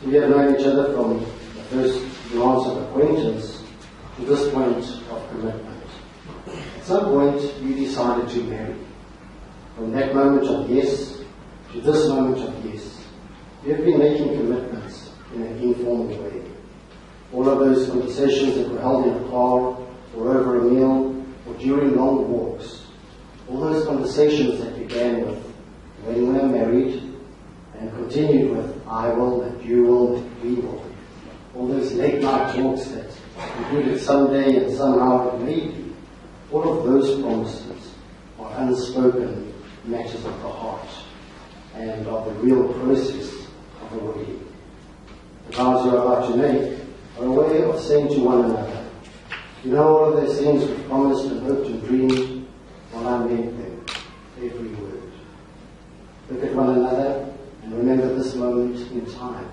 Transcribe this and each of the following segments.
We have known each other from the first glance of acquaintance to this point of commitment. At some point, you decided to marry. From that moment of yes to this moment of yes, you have been making commitments in an informal way. All of those conversations that were held in a car, or over a meal, or during long walks, all those conversations that began with when we are married, and continued with I will, and you will, and we will. All those late night talks that included someday and somehow it may be. All of those promises are unspoken matters of the heart and of the real process of a wedding. The vows you are about to make are a way of saying to one another, you know all of those things we've promised and hoped and dreamed, well, I meant them, every word. Look at one another and remember this moment in time.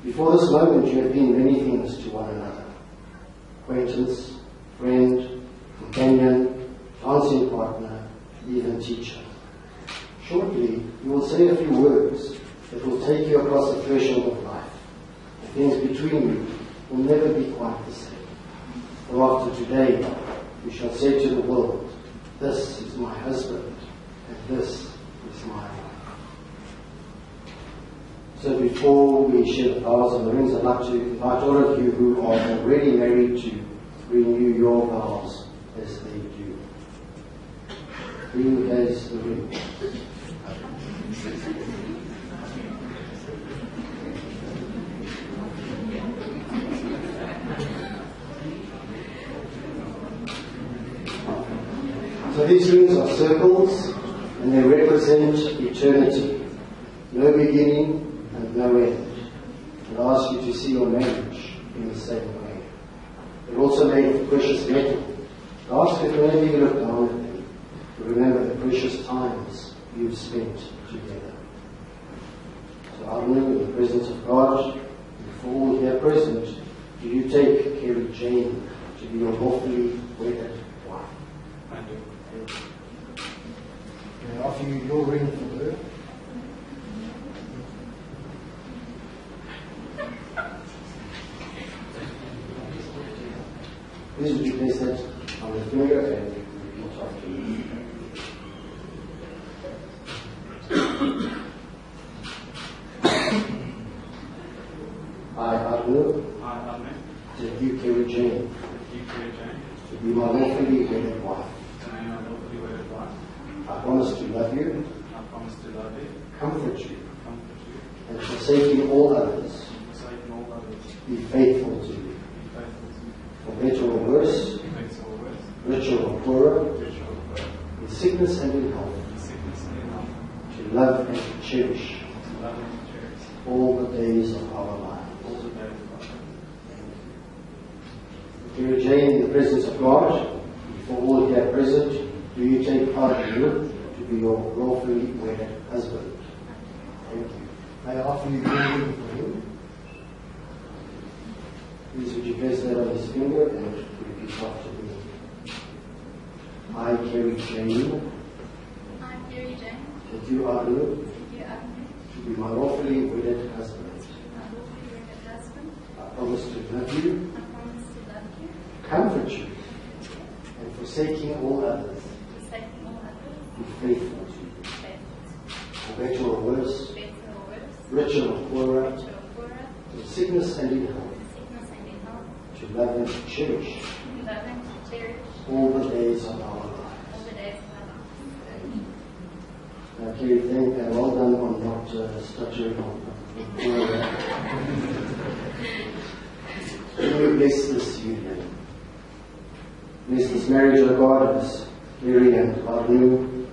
Before this moment, you have been many things to one another. Acquaintance, friend, companion, dancing partner, even teacher. Shortly, you will say a few words that will take you across the threshold of life. The things between you will never be quite the same. For after today, you shall say to the world, this is my husband, and this is my wife. So before we share the vows and the rings, I'd like to invite all of you who are already married to renew your vows as they do. Who has the ring? So these rings are circles and they represent eternity. No beginning and no end. And I ask you to see your marriage in the same way. They're also made of precious metal. I ask you to whenever you look down at them, to remember the precious times you've spent together. So Arno, in the presence of God, before all here present, do you take Carey Jane to be your lawfully wedded wife? I do. May I offer you your ring for her? Please would you place that on the finger and repeat after me. I, Arno, take you, Carey Jane, to be my lawfully wedded wife. I promise to love you, comfort you, and forsaking all others, be faithful to you. For better or worse, richer or poorer, in sickness and in health, to love and to cherish all the days of our lives. Carey Jane, in the presence of God, before all here present, do you take part in you to be your lawfully wedded husband? Thank you. May I offer you the ring for him? Please would you place that on his finger and repeat after me. I, Carey Jane. I, Carey Jane. Take you, Arno. To be my lawfully wedded husband. I promise to love you. Comfort you. And forsaking all others. Be faithful to you. For better or worse. Richer or poorer. In sickness and in health. To love and to cherish all the days of our lives. Thank you. Now, Carey, thank you. Well done on not stuttering on May we bless this union. Bless this marriage, O God, as Carey and Arno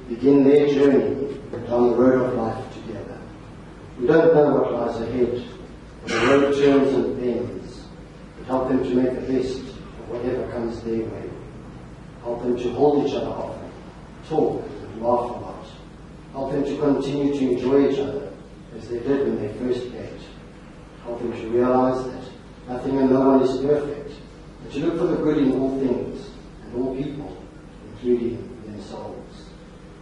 begin their journey down the road of life together. We don't know what lies ahead, but the road turns and bends. Help them to make the best of whatever comes their way. Help them to hold each other often, talk and laugh a lot. Help them to continue to enjoy each other as they did when they first met. Help them to realize that nothing and no one is perfect, but to look for the good in all things and all people, including themselves.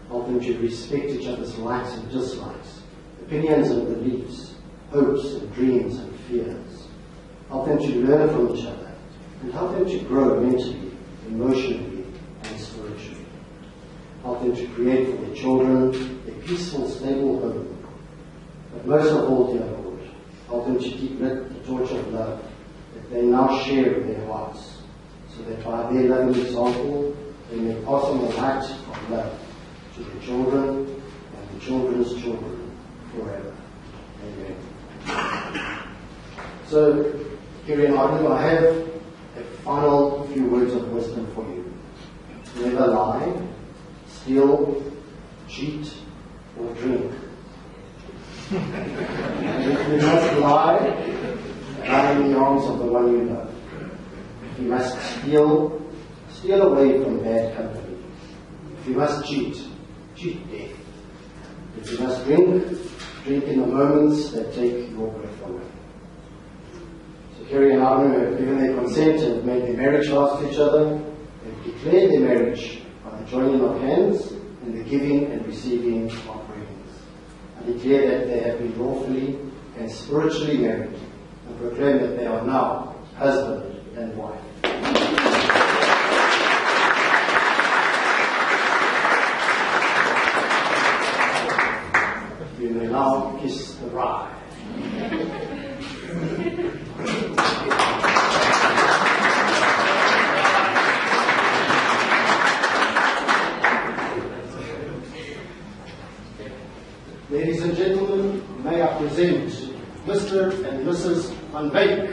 Help them to respect each other's likes and dislikes, opinions and beliefs, hopes and dreams and fears. Help them to learn from each other and help them to grow mentally, emotionally, and spiritually. Help them to create for their children a peaceful, stable home. But most of all, dear Lord, help them to keep lit the torch of love that they now share in their hearts, so that by their loving example, they may pass on the light of love to their children and the children's children forever. Amen. So, Carey and Arno, I have a final few words of wisdom for you. Never lie, steal, cheat, or drink. And if you must lie, lie in the arms of the one you love. If you must steal, steal away from bad company. If you must cheat, cheat death. If you must drink, drink in the moments that take your breath away. So Carey and Arno have given their consent and have made their marriage vows to each other. They've declared their marriage by the joining of hands and the giving and receiving of rings. I declare that they have been lawfully and spiritually married, and proclaim that they are now husband and wife. You may now kiss the bride. Ladies and gentlemen, may I present Mr. and Mrs. Van Beek.